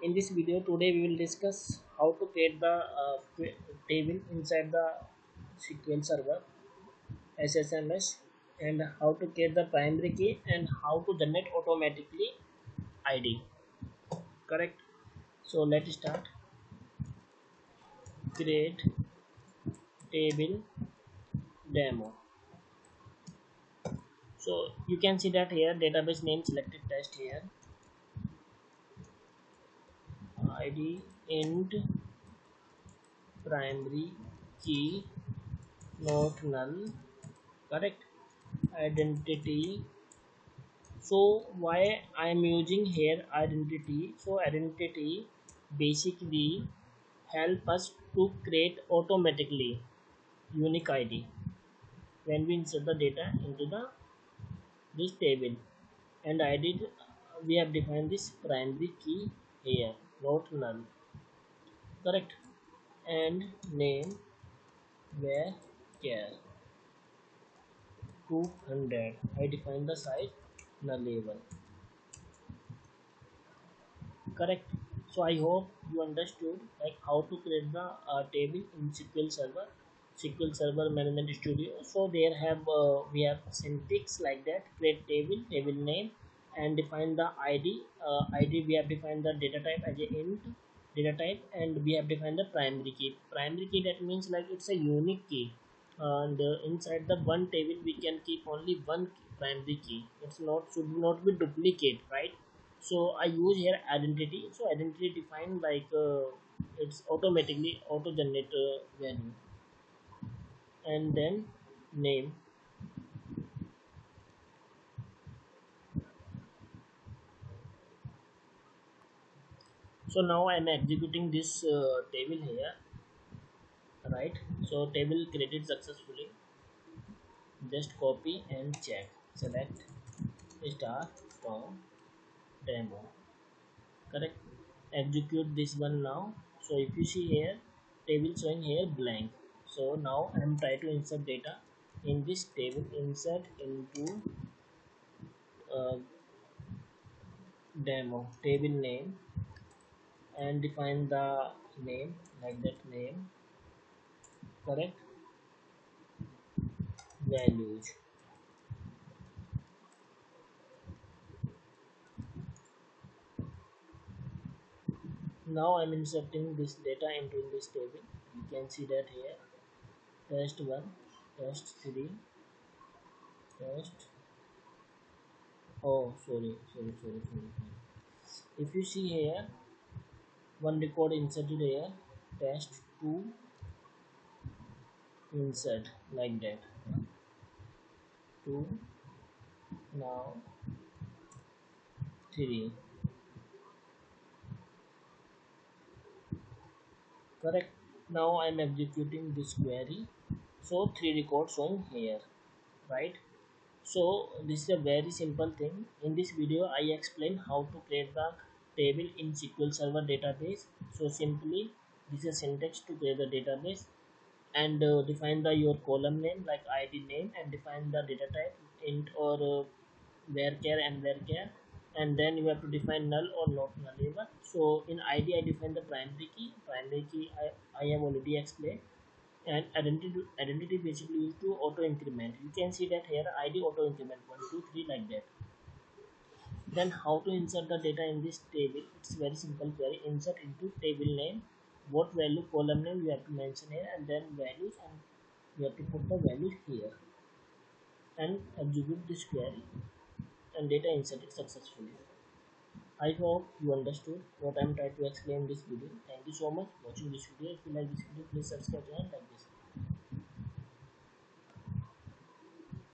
In this video today we will discuss how to create the table inside the SQL server SSMS, and how to create the primary key and how to generate automatically ID. Correct. So let's start. Create table demo. So you can see that here database name selected test here, ID int primary key not null. Correct. Identity. So why I am using here identity? So identity basically help us to create automatically unique ID when we insert the data into the this table. And ID we have defined this primary key here, not null. Correct. And name where care 200. I define the size null level. Correct. So I hope you understood like how to create the table in SQL Server Management Studio. So there have we have syntax like that: create table, table name, and define the ID. ID we have defined the data type as a int data type, and we have defined the primary key. Primary key, that means like it's a unique key, and inside the one table we can keep only one primary key. It's not should not be duplicate, right? So I use here identity. So identity defined like it's automatically auto generate value, and then name. So now I'm executing this table here, right? So table created successfully. Just copy and check. Select star from demo. Correct. Execute this one now. So if you see here, table showing here blank. So now I'm trying to insert data in this table. Insert into uh, demo table name, and define the name like that name. Correct. Values. Now I'm inserting this data into this table. You can see that here test 1, test 3, test. Oh, sorry. If you see here, one record inserted here, test 2, insert like that. 2, now 3. Correct. Now I'm executing this query. So 3 records shown here, right? So this is a very simple thing. In this video I explain how to create the table in SQL Server database. So simply this is syntax to create the database, and define the your column name like ID name, and define the data type int or varchar and varchar, and then you have to define null or not null even. So in ID I define the primary key I have already explained. And identity basically used to auto increment. You can see that here ID auto increment 1 2 3 like that. Then how to insert the data in this table? It's very simple query. Insert into table name, what value column name you have to mention here, and then values, and you have to put the values here, and execute this query, and data inserted successfully. I hope you understood what I'm trying to explain in this video. Thank you so much for watching this video. If you like this video, please subscribe and like this.